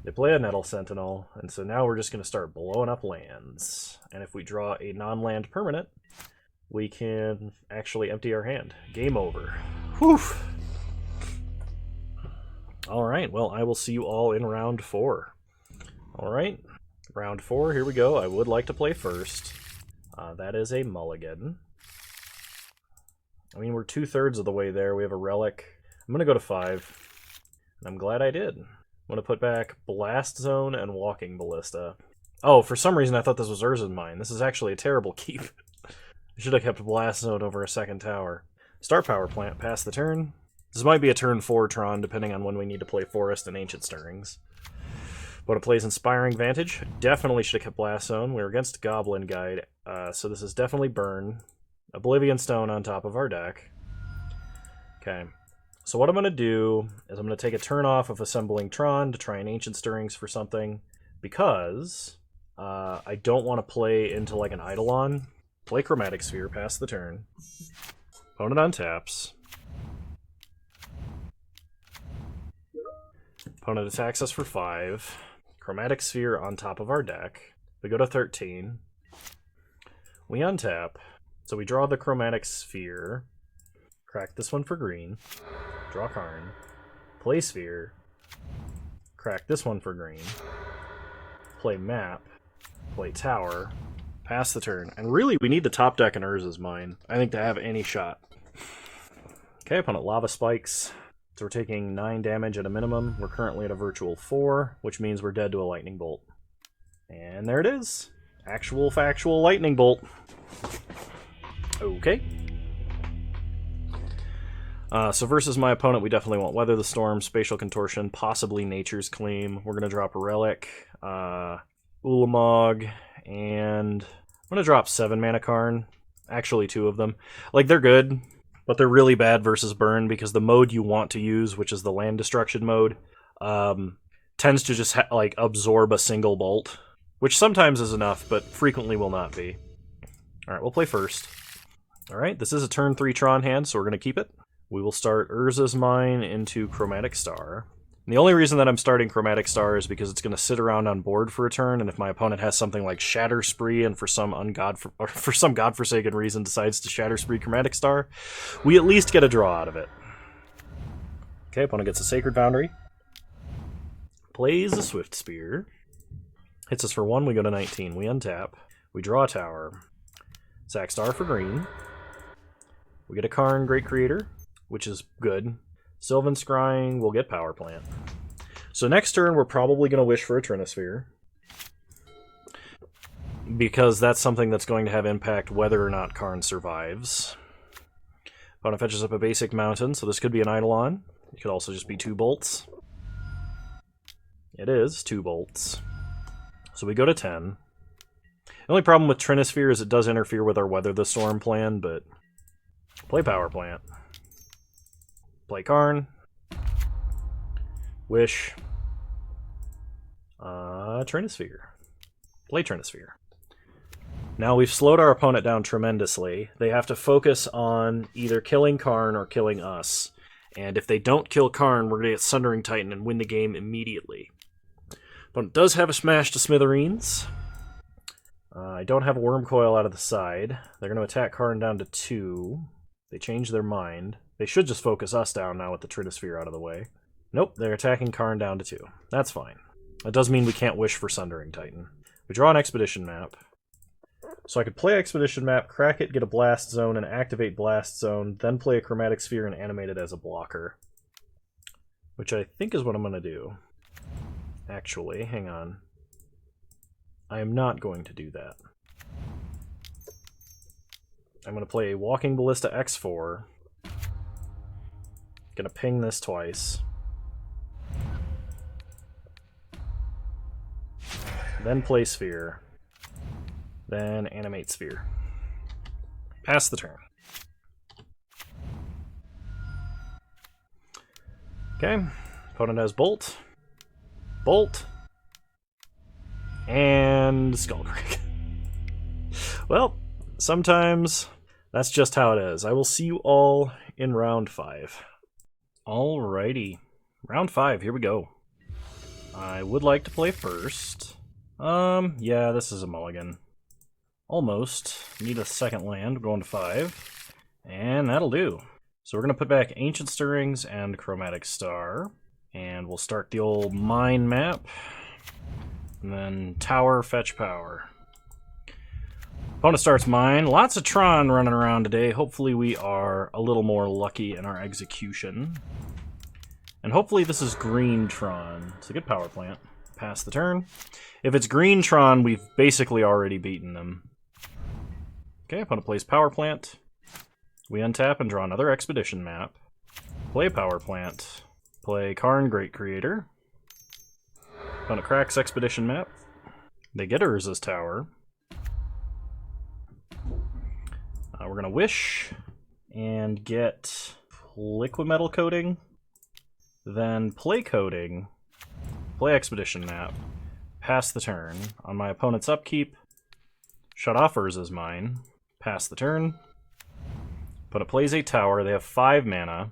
Speaker 1: They play a Nettle Sentinel, and so now we're just going to start blowing up lands. And if we draw a non-land permanent, we can actually empty our hand. Game over. Whew! Alright, well, I will see you all in round 4. Alright, round 4, here we go. I would like to play first. That is a mulligan. I mean, we're 2/3 of the way there. We have a relic. I'm going to go to 5, and I'm glad I did. I'm going to put back Blast Zone and Walking Ballista. Oh, for some reason I thought this was Urza's Mine. This is actually a terrible keep. I should have kept Blast Zone over a 2nd tower. Start Power Plant, pass the turn. This might be a turn 4 Tron, depending on when we need to play Forest and Ancient Stirrings. But it plays Inspiring Vantage. Definitely should have kept Blast Zone. We're against Goblin Guide, so this is definitely burn. Oblivion Stone on top of our deck. Okay. So what I'm going to do is I'm going to take a turn off of assembling Tron to try an Ancient Stirrings for something, because I don't want to play into like an Eidolon. Play Chromatic Sphere, pass the turn. Opponent untaps. Opponent attacks us for 5. Chromatic Sphere on top of our deck. We go to 13. We untap. So we draw the Chromatic Sphere. Crack this one for green. Draw Karn. Play Sphere. Crack this one for green. Play Map. Play Tower. Pass the turn. And really, we need to top deck an Urza's Mine, I think, to have any shot. Okay, opponent Lava Spikes. So we're taking 9 damage at a minimum. We're currently at a virtual 4, which means we're dead to a Lightning Bolt. And there it is. Actual factual Lightning Bolt. Okay. So versus my opponent, we definitely want Weather the Storm, Spatial Contortion, possibly Nature's Claim. We're going to drop a Relic, Ulamog, and I'm going to drop 7 mana Karn. Actually, 2 of them. Like, they're good, but they're really bad versus burn, because the mode you want to use, which is the land destruction mode, tends to just like absorb a single bolt, which sometimes is enough, but frequently will not be. Alright, we'll play first. Alright, this is a turn 3 Tron hand, so we're going to keep it. We will start Urza's Mine into Chromatic Star. And the only reason that I'm starting Chromatic Star is because it's going to sit around on board for a turn, and if my opponent has something like Shatter Spree and for some godforsaken reason decides to Shatter Spree Chromatic Star, we at least get a draw out of it. Okay, opponent gets a Sacred Foundry. Plays a Swift Spear. Hits us for 1, we go to 19. We untap. We draw a tower. Sack Star for green. We get a Karn, Great Creator, which is good. Sylvan Scrying, we'll get Power Plant. So next turn, we're probably going to wish for a Trinosphere, because that's something that's going to have impact whether or not Karn survives. Opponent fetches up a basic mountain, so this could be an Eidolon. It could also just be 2 bolts. It is 2 bolts. So we go to 10. The only problem with Trinosphere is it does interfere with our Weather the Storm plan, but play Power Plant. Play Karn. Wish. Trinosphere. Play Trinosphere. Now we've slowed our opponent down tremendously. They have to focus on either killing Karn or killing us. And if they don't kill Karn, we're going to get Sundering Titan and win the game immediately. Opponent does have a Smash to Smithereens. I don't have a Worm Coil out of the side. They're going to attack Karn down to 2. They change their mind. They should just focus us down now with the Trinosphere out of the way. Nope, they're attacking Karn down to 2. That's fine. That does mean we can't wish for Sundering Titan. We draw an Expedition map. So I could play Expedition map, crack it, get a Blast Zone, and activate Blast Zone, then play a Chromatic Sphere and animate it as a blocker. Which I think is what I'm going to do. Actually, hang on. I am not going to do that. I'm going to play a Walking Ballista X4. Gonna ping this twice. Then play Sphere. Then animate Sphere. Pass the turn. Okay. Opponent has Bolt. Bolt. And Skullcrake. Well, sometimes that's just how it is. I will see you all in round 5. Alrighty. Round 5, here we go. I would like to play first. Yeah, this is a mulligan. Almost. Need a second land, going to 5. And that'll do. So we're going to put back Ancient Stirrings and Chromatic Star. And we'll start the old mine map. And then Tower, Fetch Power. Opponent starts mine. Lots of Tron running around today. Hopefully we are a little more lucky in our execution. And hopefully this is green Tron. It's a good power plant. Pass the turn. If it's green Tron, we've basically already beaten them. Okay, opponent plays power plant. We untap and draw another Expedition map. Play power plant. Play Karn, Great Creator. Opponent cracks Expedition map. They get Urza's Tower. We're going to wish and get Liquimetal Coating, then play Coating, play Expedition map, pass the turn. On my opponent's upkeep, shut off Urza's Mine, pass the turn. Opponent plays a tower, they have 5 mana.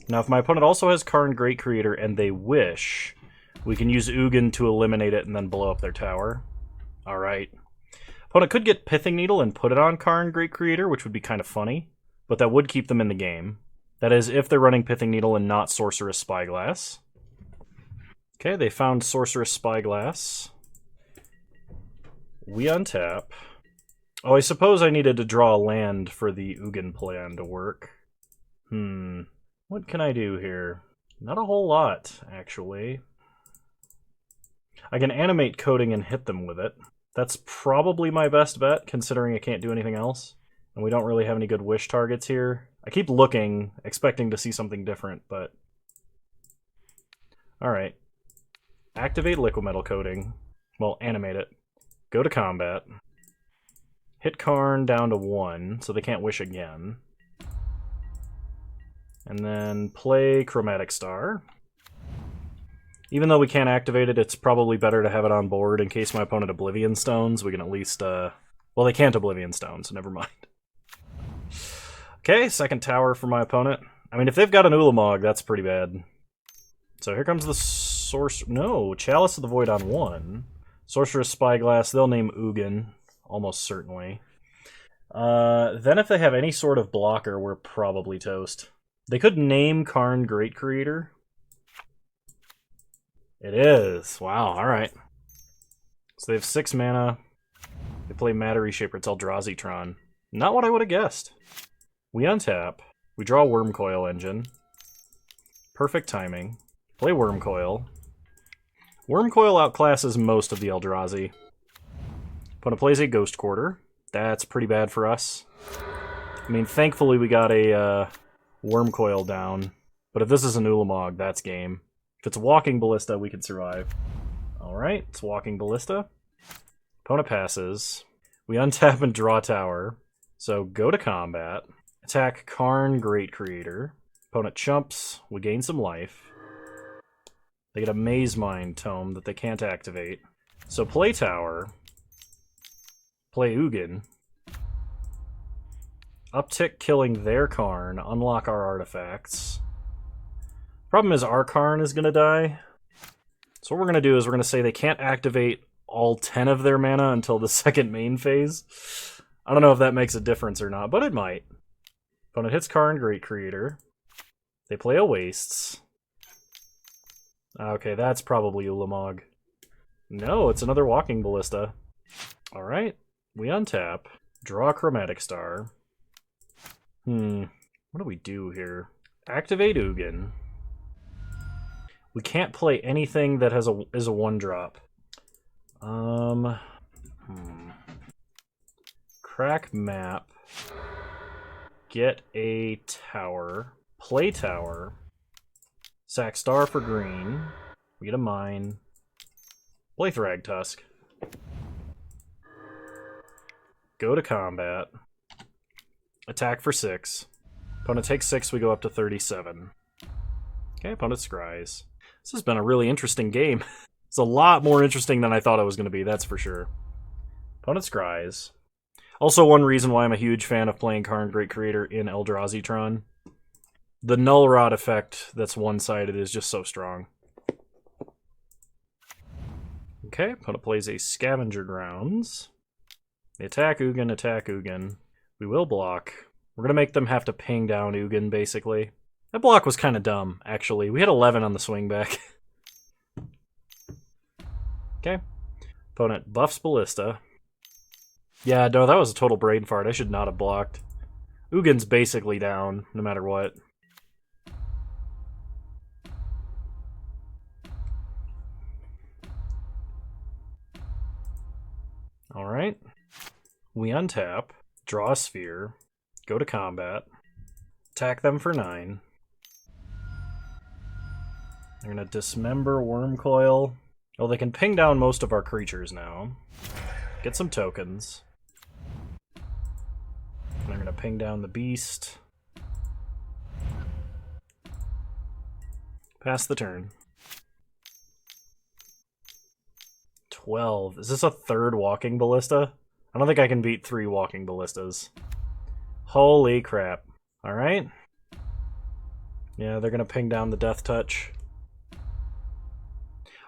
Speaker 1: Now if my opponent also has Karn, Great Creator, and they wish, we can use Ugin to eliminate it and then blow up their tower. Alright. Opponent could get Pithing Needle and put it on Karn, Great Creator, which would be kind of funny, but that would keep them in the game. That is, if they're running Pithing Needle and not Sorceress Spyglass. Okay, they found Sorceress Spyglass. We untap. Oh, I suppose I needed to draw a land for the Ugin plan to work. What can I do here? Not a whole lot, actually. I can animate Coating and hit them with it. That's probably my best bet, considering I can't do anything else. And we don't really have any good wish targets here. I keep looking, expecting to see something different, but... Alright. Activate Liquimetal Coating. Well, animate it. Go to combat. Hit Karn down to 1, so they can't wish again. And then play Chromatic Star. Even though we can't activate it, it's probably better to have it on board in case my opponent Oblivion Stones. We can at least, well, they can't Oblivion Stone, so never mind. Okay, second tower for my opponent. I mean, if they've got an Ulamog, that's pretty bad. So here comes the No, Chalice of the Void on 1. Sorceress Spyglass, they'll name Ugin, almost certainly. Then if they have any sort of blocker, we're probably toast. They could name Karn Great Creator. It is. Wow, alright. So they have 6 mana. They play Matter Reshaper. It's Eldrazi Tron. Not what I would have guessed. We untap. We draw Wormcoil Engine. Perfect timing. Play Wormcoil. Wormcoil outclasses most of the Eldrazi. Opponent plays a Ghost Quarter. That's pretty bad for us. I mean, thankfully we got a Wormcoil down. But if this is an Ulamog, that's game. If it's a Walking Ballista, we can survive. Alright, it's Walking Ballista. Opponent passes. We untap and draw tower. So go to combat. Attack Karn, Great Creator. Opponent chumps. We gain some life. They get a Maze Mind Tome that they can't activate. So play tower. Play Ugin. Uptick killing their Karn. Unlock our artifacts. Problem is our Karn is going to die. So what we're going to do is we're going to say they can't activate all 10 of their mana until the second main phase. I don't know if that makes a difference or not, but it might. Opponent hits Karn, Great Creator. They play a Wastes. Okay, that's probably Ulamog. No, it's another Walking Ballista. Alright, we untap. Draw a Chromatic Star. What do we do here? Activate Ugin. We can't play anything that is a 1-drop. Crack map. Get a tower. Play tower. Sack star for green. We get a mine. Play Thragtusk. Go to combat. Attack for 6. Opponent takes 6, we go up to 37. Okay, opponent scries. This has been a really interesting game. It's a lot more interesting than I thought it was going to be, that's for sure. Opponent scries. Also one reason why I'm a huge fan of playing Karn Great Creator in Eldrazi Tron. The Null Rod effect that's one-sided is just so strong. Okay, opponent plays a Scavenger Grounds. They attack Ugin, attack Ugin. We will block. We're going to make them have to ping down Ugin, basically. That block was kind of dumb, actually. We had 11 on the swing back. Okay. Opponent buffs Ballista. Yeah, no, that was a total brain fart. I should not have blocked. Ugin's basically down, no matter what. Alright. We untap, draw a sphere, go to combat, attack them for 9. They're going to dismember Wormcoil. Oh, they can ping down most of our creatures now. Get some tokens. They're going to ping down the beast. Pass the turn. 12. Is this a 3rd Walking Ballista? I don't think I can beat 3 Walking Ballistas. Holy crap. Alright. Yeah, they're going to ping down the Death Touch.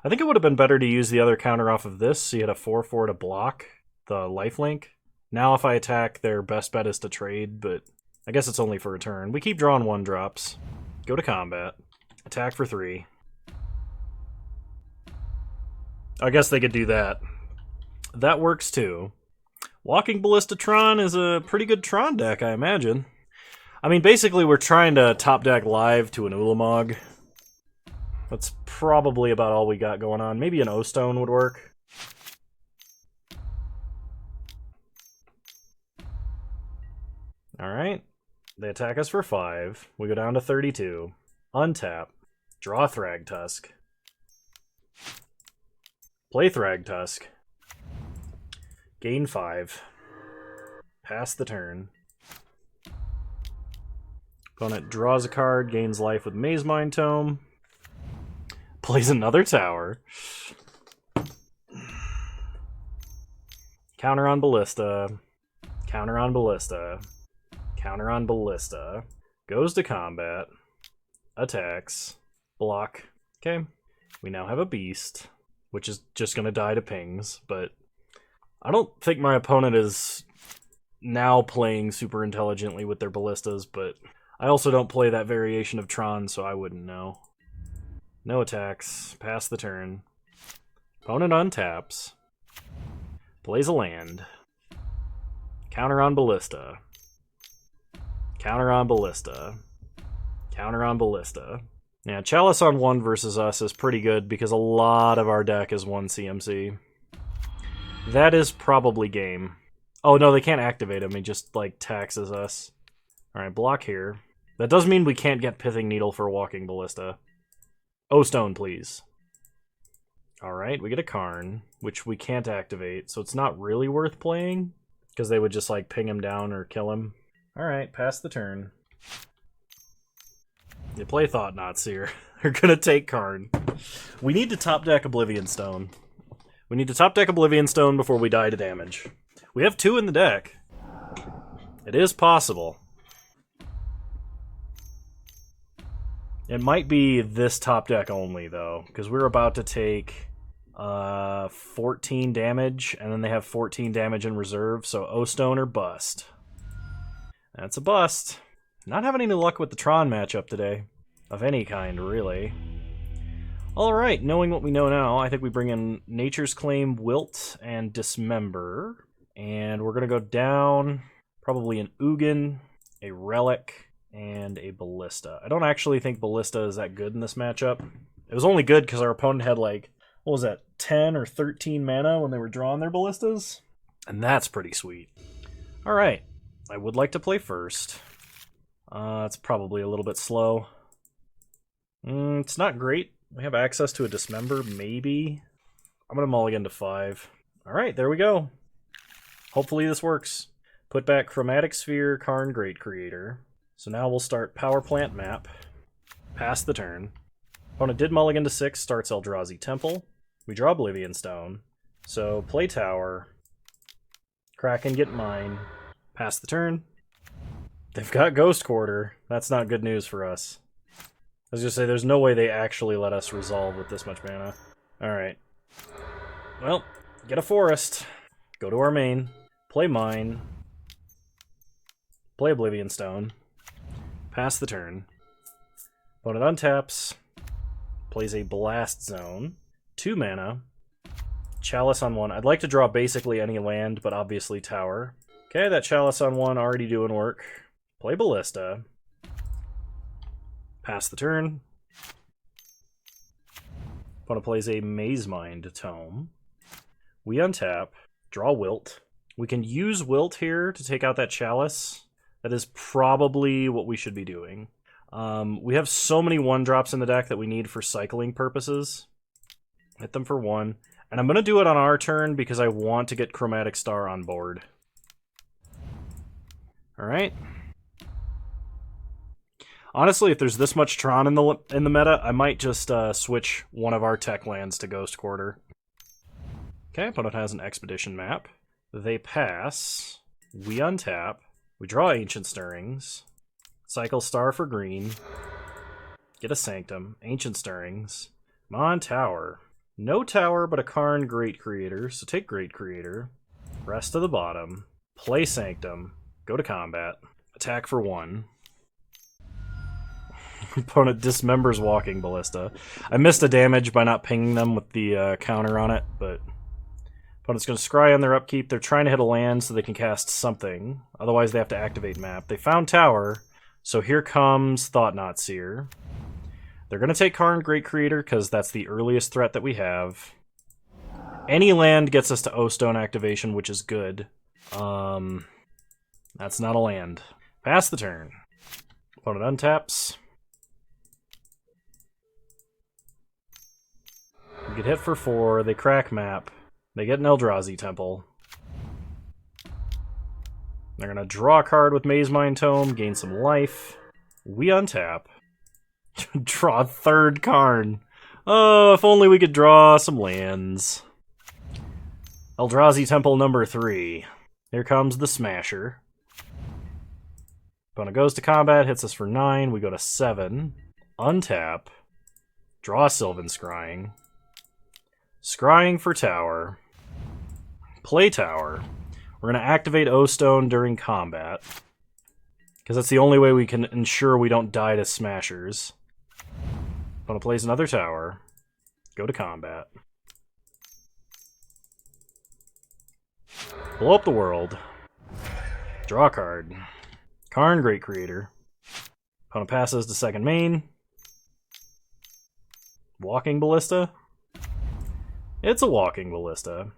Speaker 1: I think it would have been better to use the other counter off of this, so you had a 4/4 to block the lifelink. Now if I attack, their best bet is to trade, but I guess it's only for a turn. We keep drawing 1-drops. Go to combat. Attack for 3. I guess they could do that. That works too. Walking Ballista Tron is a pretty good Tron deck, I imagine. I mean, basically we're trying to top deck live to an Ulamog. That's probably about all we got going on. Maybe an O-Stone would work. Alright. They attack us for 5. We go down to 32. Untap. Draw Thragtusk. Play Thragtusk. Gain 5. Pass the turn. Opponent draws a card, gains life with Maze Mind Tome. Plays another tower. Counter on Ballista. Counter on Ballista. Counter on Ballista. Goes to combat. Attacks. Block. Okay. We now have a beast, which is just going to die to pings, but I don't think my opponent is now playing super intelligently with their ballistas, but I also don't play that variation of Tron, so I wouldn't know. No attacks. Pass the turn. Opponent untaps. Plays a land. Counter on Ballista. Counter on Ballista. Counter on Ballista. Yeah, Chalice on 1 versus us is pretty good because a lot of our deck is 1 CMC. That is probably game. Oh no, they can't activate him. He just, like, taxes us. Alright, block here. That does mean we can't get Pithing Needle for Walking Ballista. O-Stone, please. Alright, we get a Karn, which we can't activate, so it's not really worth playing, because they would just, like, ping him down or kill him. Alright, pass the turn. They play Thought-Knot Seer. They're gonna take Karn. We need to top deck Oblivion Stone. We need to top deck Oblivion Stone before we die to damage. We have 2 in the deck. It is possible. It might be this top deck only, though, because we're about to take 14 damage, and then they have 14 damage in reserve, so O-Stone or bust. That's a bust. Not having any luck with the Tron matchup today. Of any kind, really. Alright, knowing what we know now, I think we bring in Nature's Claim, Wilt, and Dismember. And we're going to go down probably an Ugin, a Relic, and a Ballista. I don't actually think Ballista is that good in this matchup. It was only good because our opponent had, like, what was that, 10 or 13 mana when they were drawing their Ballistas? And that's pretty sweet. Alright, I would like to play first. It's probably a little bit slow. It's not great. We have access to a Dismember, maybe. I'm going to mulligan to 5. Alright, there we go. Hopefully this works. Put back Chromatic Sphere, Karn, Great Creator. So now we'll start Power Plant Map. Pass the turn. Opponent did mulligan to 6, starts Eldrazi Temple. We draw Oblivion Stone. So play Tower. Kraken get mine. Pass the turn. They've got Ghost Quarter. That's not good news for us. I was gonna say, there's no way they actually let us resolve with this much mana. Alright. Well, get a forest. Go to our main. Play mine. Play Oblivion Stone. Pass the turn. Opponent untaps. Plays a Blast Zone. 2 mana. Chalice on 1. I'd like to draw basically any land, but obviously Tower. Okay, that Chalice on 1 already doing work. Play Ballista. Pass the turn. Opponent plays a Mazemind Tome. We untap. Draw Wilt. We can use Wilt here to take out that Chalice. That is probably what we should be doing. We have so many 1-drops in the deck that we need for cycling purposes. Hit them for 1. And I'm going to do it on our turn because I want to get Chromatic Star on board. Alright. Honestly, if there's this much Tron in the meta, I might just switch one of our tech lands to Ghost Quarter. Okay, opponent has an Expedition map. They pass. We untap. We draw Ancient Stirrings. Cycle Star for green. Get a Sanctum. Ancient Stirrings. Come on, Tower. No Tower, but a Karn Great Creator, so take Great Creator. Rest to the bottom. Play Sanctum. Go to combat. Attack for 1. Opponent dismembers Walking Ballista. I missed a damage by not pinging them with the counter on it, but opponent's going to scry on their upkeep. They're trying to hit a land so they can cast something. Otherwise, they have to activate map. They found Tower, so here comes Thought-Knot Seer. They're going to take Karn Great Creator because that's the earliest threat that we have. Any land gets us to O-Stone activation, which is good. That's not a land. Pass the turn. Opponent untaps. We get hit for 4. They crack map. They get an Eldrazi Temple. They're going to draw a card with Mazemind Tome, gain some life. We untap. Draw 3rd Karn. Oh, if only we could draw some lands. Eldrazi Temple number 3. Here comes the Smasher. Opponent goes to combat, hits us for 9. We go to 7. Untap. Draw Sylvan Scrying. Scrying for Tower. Play Tower. We're going to activate O-Stone during combat, because that's the only way we can ensure we don't die to Smashers. Opponent plays another tower. Go to combat. Blow up the world. Draw a card. Karn, Great Creator. Opponent passes to second main. Walking Ballista. It's a Walking Ballista.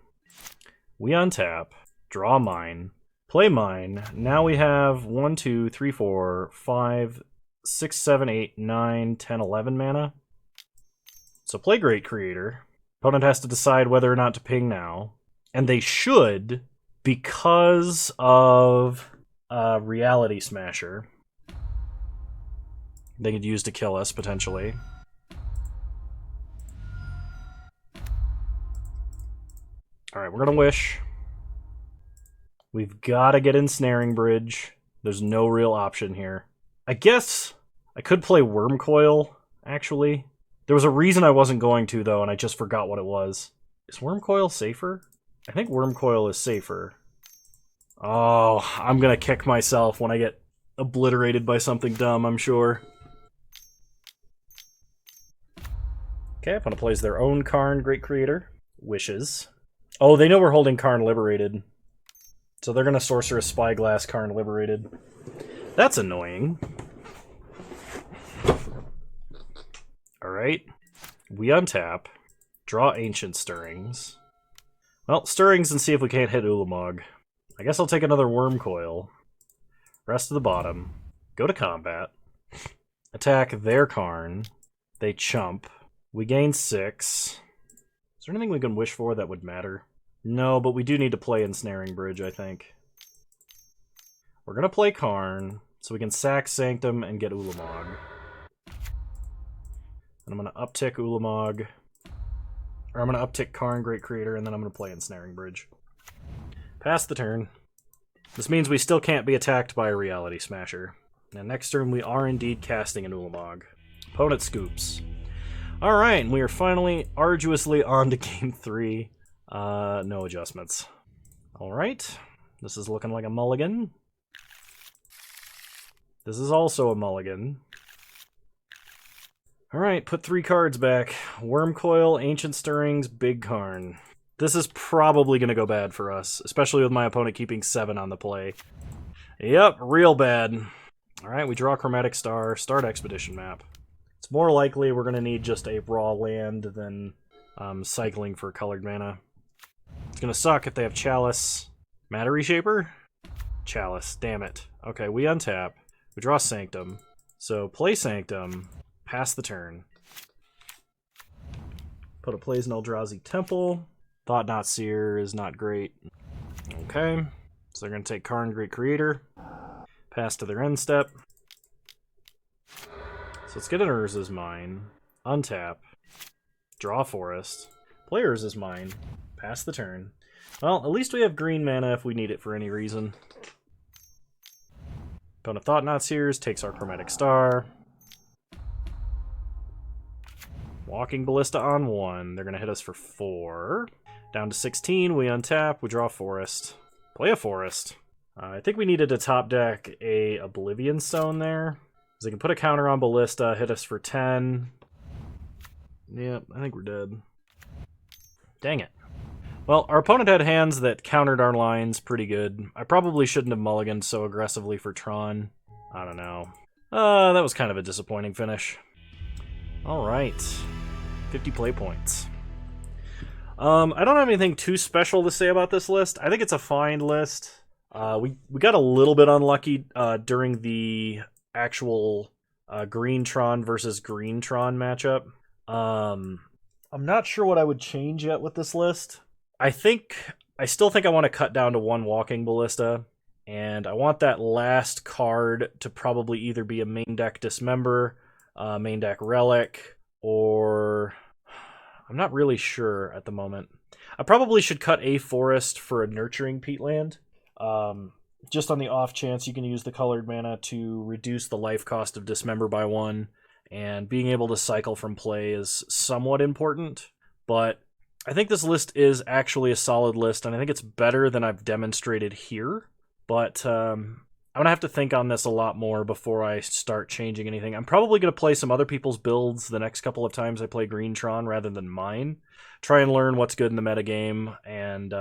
Speaker 1: We untap. Draw mine. Play mine. Now we have 1, 2, 3, 4, 5, 6, 7, 8, 9, 10, 11 mana. So play Great Creator. Opponent has to decide whether or not to ping now. And they should, because of Reality Smasher. They could use to kill us, potentially. Alright, we're gonna wish. We've gotta get Ensnaring Bridge. There's no real option here. I guess I could play Worm Coil, actually. There was a reason I wasn't going to, though, and I just forgot what it was. Is Worm Coil safer? I think Worm Coil is safer. Oh, I'm gonna kick myself when I get obliterated by something dumb, I'm sure. Okay, opponent plays their own Karn, Great Creator. Wishes. Oh, they know we're holding Karn Liberated. So they're gonna Sorceress Spyglass Karn Liberated. That's annoying. Alright. We untap. Draw Ancient Stirrings. Well, Stirrings and see if we can't hit Ulamog. I guess I'll take another Worm Coil. Rest to the bottom. Go to combat. Attack their Karn. They chump. We gain 6. Is there anything we can wish for that would matter? No, but we do need to play Ensnaring Bridge, I think. We're going to play Karn, so we can sack Sanctum and get Ulamog. And I'm going to uptick Ulamog. Or I'm going to uptick Karn, Great Creator, and then I'm going to play Ensnaring Bridge. Pass the turn. This means we still can't be attacked by a Reality Smasher. And next turn we are indeed casting an Ulamog. Opponent scoops. Alright, we are finally arduously on to game 3. No adjustments. Alright, this is looking like a mulligan. This is also a mulligan. Alright, put 3 cards back. Worm Coil, Ancient Stirrings, Big Karn. This is probably going to go bad for us, especially with my opponent keeping 7 on the play. Yep, real bad. Alright, we draw Chromatic Star, start Expedition Map. It's more likely we're going to need just a raw land than cycling for colored mana. It's going to suck if they have Chalice. Matter Reshaper? Chalice, damn it. Okay, we untap. We draw Sanctum. So play Sanctum, pass the turn. Put a plays an Eldrazi Temple. Thought Not Seer is not great. Okay, so they're going to take Karn, Great Creator. Pass to their end step. So let's get an Urza's Mine. Untap. Draw Forest. Play Urza's Mine. Pass the turn. Well, at least we have green mana if we need it for any reason. Opponent Thought Not Seers takes our Chromatic Star. Walking Ballista on 1. They're going to hit us for 4. Down to 16. We untap. We draw Forest. Play a Forest. I think we needed to top deck a Oblivion Stone there. Because they can put a counter on Ballista, hit us for 10. Yep, I think we're dead. Dang it. Well, our opponent had hands that countered our lines pretty good. I probably shouldn't have mulliganed so aggressively for Tron. I don't know. That was kind of a disappointing finish. Alright. 50 play points. I don't have anything too special to say about this list. I think it's a fine list. We got a little bit unlucky during the actual Green Tron versus Green Tron matchup. I'm not sure what I would change yet with this list. I still think I want to cut down to 1 Walking Ballista, and I want that last card to probably either be a main deck Dismember, main deck Relic, or I'm not really sure at the moment. I probably should cut a Forest for a Nurturing Peatland. Just on the off chance you can use the colored mana to reduce the life cost of Dismember by 1, and being able to cycle from play is somewhat important, but I think this list is actually a solid list, and I think it's better than I've demonstrated here, but I'm gonna have to think on this a lot more before I start changing anything. I'm probably gonna play some other people's builds the next couple of times I play Green Tron rather than mine. Try and learn what's good in the metagame, and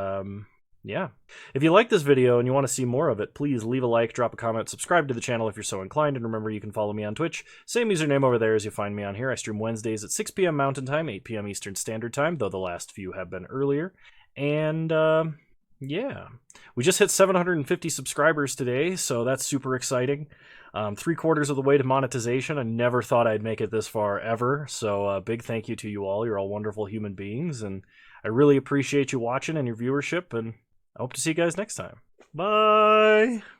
Speaker 1: yeah. If you like this video and you want to see more of it, please leave a like, drop a comment, subscribe to the channel if you're so inclined, and remember you can follow me on Twitch. Same username over there as you find me on here. I stream Wednesdays at 6 p.m. Mountain Time, 8 p.m. Eastern Standard Time, though the last few have been earlier. And yeah, we just hit 750 subscribers today, so that's super exciting. 3/4 of the way to monetization. I never thought I'd make it this far ever, so big thank you to you all. You're all wonderful human beings, and I really appreciate you watching and your viewership, and I hope to see you guys next time. Bye!